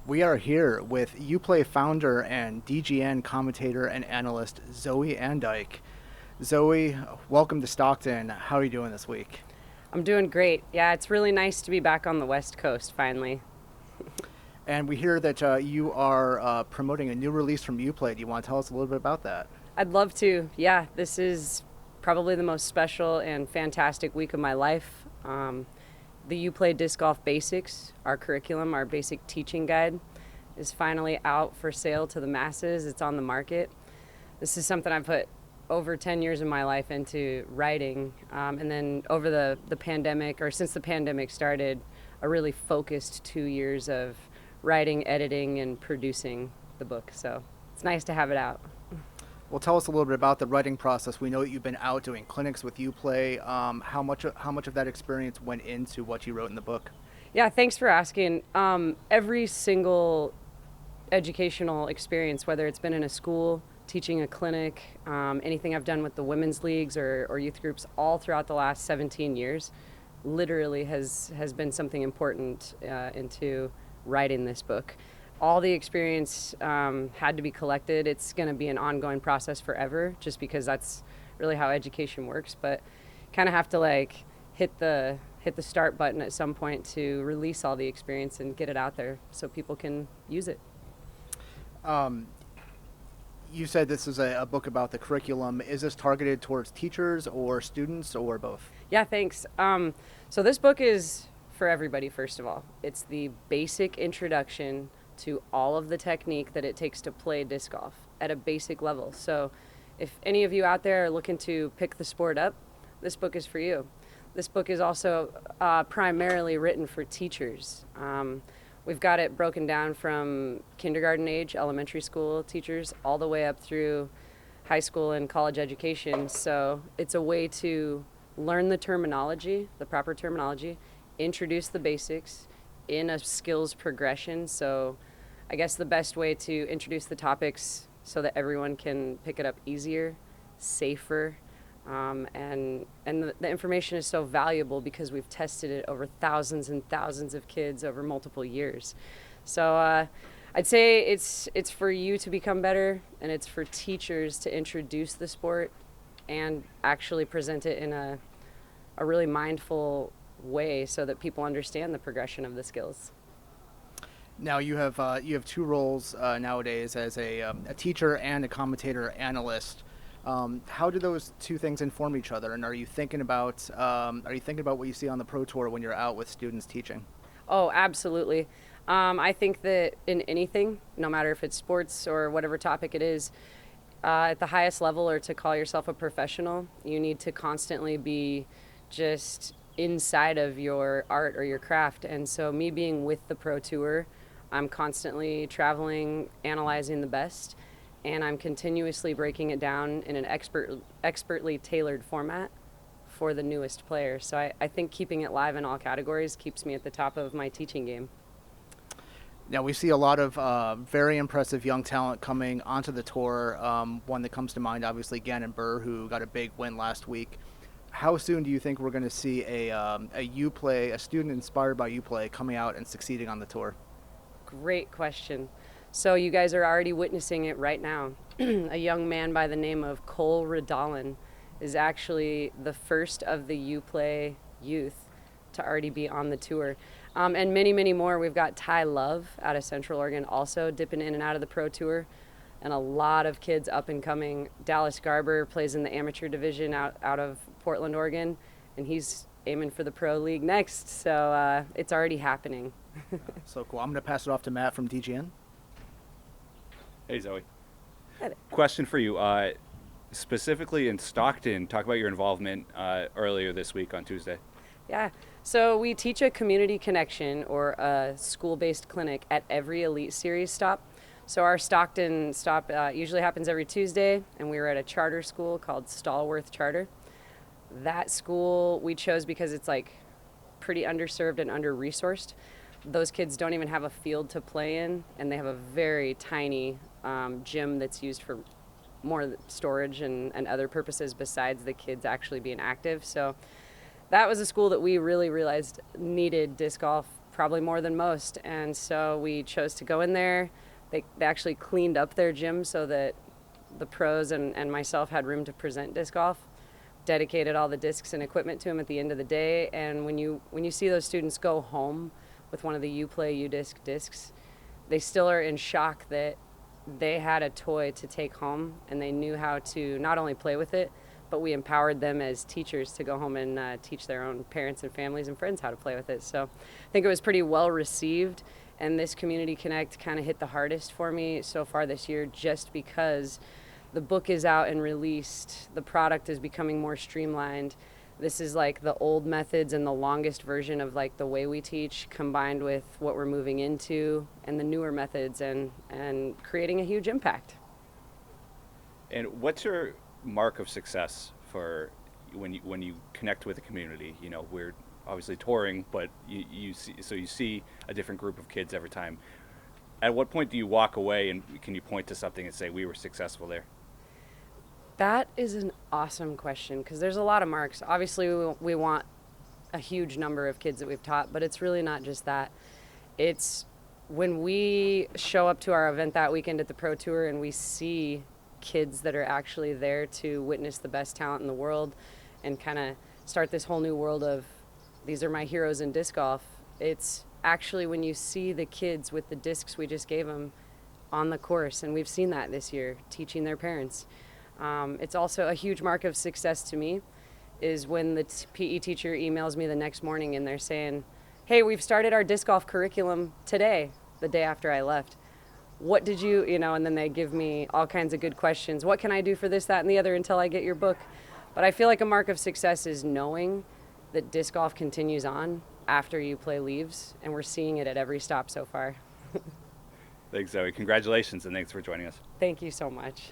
We are here with UPlay founder and DGN commentator and analyst Zoe Andyke. Zoe, welcome to Stockton. How are you doing this week? I'm doing great. Yeah, it's really nice to be back on the West Coast finally. And we hear that you are promoting a new release from UPlay. Do you want to tell us a little bit about that? I'd love to. Yeah, this is probably the most special and fantastic week of my life. The UPlay Disc Golf Basics, our curriculum, our basic teaching guide, is finally out for sale to the masses. It's on the market. This is something I've put over 10 years of my life into writing. And then over the pandemic, or since the pandemic started, a really focused 2 years of writing, editing, and producing the book. So it's nice to have it out. Well, tell us a little bit about the writing process. We know that you've been out doing clinics with UPlay. How much of that experience went into what you wrote in the book? Yeah, thanks for asking. Every single educational experience, whether it's been in a school, teaching a clinic, anything I've done with the women's leagues or youth groups all throughout the last 17 years, literally has been something important into writing this book. All the experience had to be collected. It's going to be an ongoing process forever, just because that's really how education works. But kind of have to hit the start button at some point to release all the experience and get it out there so people can use it. You said this is a book about the curriculum. Is this targeted towards teachers or students or both? Yeah, thanks. So this book is for everybody, first of all. It's the basic introduction to all of the technique that it takes to play disc golf at a basic level. So if any of you out there are looking to pick the sport up, this book is for you. This book is also primarily written for teachers. We've got it broken down from kindergarten age, elementary school teachers, all the way up through high school and college education. So it's a way to learn the terminology, the proper terminology, introduce the basics in a skills progression. So I guess the best way to introduce the topics so that everyone can pick it up easier, safer, and the information is so valuable because we've tested it over thousands and thousands of kids over multiple years. So I'd say it's for you to become better, and it's for teachers to introduce the sport and actually present it in a really mindful way so that people understand the progression of the skills. Now you have two roles nowadays as a teacher and a commentator analyst. How do those two things inform each other? And are you thinking about what you see on the Pro Tour when you're out with students teaching? Oh, absolutely. I think that in anything, no matter if it's sports or whatever topic it is, at the highest level, or to call yourself a professional, you need to constantly be just inside of your art or your craft. And so me being with the Pro Tour, I'm constantly traveling, analyzing the best, and I'm continuously breaking it down in an expertly tailored format for the newest players. So I think keeping it live in all categories keeps me at the top of my teaching game. Now we see a lot of very impressive young talent coming onto the tour. One that comes to mind, obviously, Gannon Burr, who got a big win last week. How soon do you think we're going to see a student inspired by UPlay coming out and succeeding on the tour? Great question. So you guys are already witnessing it right now. A young man by the name of Cole Radalin is actually the first of the UPlay youth to already be on the tour. And many, many more. We've got Ty Love out of Central Oregon also dipping in and out of the Pro Tour. And a lot of kids up and coming. Dallas Garber plays in the amateur division out of Portland, Oregon, and he's aiming for the Pro League next. So it's already happening. So cool. I'm going to pass it off to Matt from DGN. Hey, Zoe. Hi there. Question for you. Specifically in Stockton, talk about your involvement earlier this week on Tuesday. Yeah. So we teach a community connection or a school-based clinic at every Elite Series stop. So our Stockton stop usually happens every Tuesday, and we were at a charter school called Stallworth Charter. That school we chose because it's pretty underserved and under-resourced. Those kids don't even have a field to play in, and they have a very tiny gym that's used for more storage and other purposes besides the kids actually being active. So that was a school that we really realized needed disc golf probably more than most. And so we chose to go in there. They actually cleaned up their gym so that the pros and myself had room to present disc golf, dedicated all the discs and equipment to them at the end of the day. And when you see those students go home with one of the UPlay UDisc discs, they still are in shock that they had a toy to take home and they knew how to not only play with it, but we empowered them as teachers to go home and teach their own parents and families and friends how to play with it. So I think it was pretty well received, and this Community Connect kind of hit the hardest for me so far this year, just because the book is out and released, the product is becoming more streamlined. This is like the old methods and the longest version of like the way we teach, combined with what we're moving into and the newer methods, and creating a huge impact. And what's your mark of success for when you connect with a community? You know, we're obviously touring, but you see a different group of kids every time. At what point do you walk away and can you point to something and say we were successful there? That is an awesome question, because there's a lot of marks. Obviously, we want a huge number of kids that we've taught, but it's really not just that. It's when we show up to our event that weekend at the Pro Tour and we see kids that are actually there to witness the best talent in the world and kind of start this whole new world of these are my heroes in disc golf. It's actually when you see the kids with the discs we just gave them on the course, and we've seen that this year, teaching their parents. It's also a huge mark of success to me is when the PE teacher emails me the next morning and they're saying, hey, we've started our disc golf curriculum today, the day after I left. What did you, and then they give me all kinds of good questions. What can I do for this, that, and the other until I get your book? But I feel like a mark of success is knowing that disc golf continues on after UPlay leaves, and we're seeing it at every stop so far. Thanks, Zoe. Congratulations, and thanks for joining us. Thank you so much.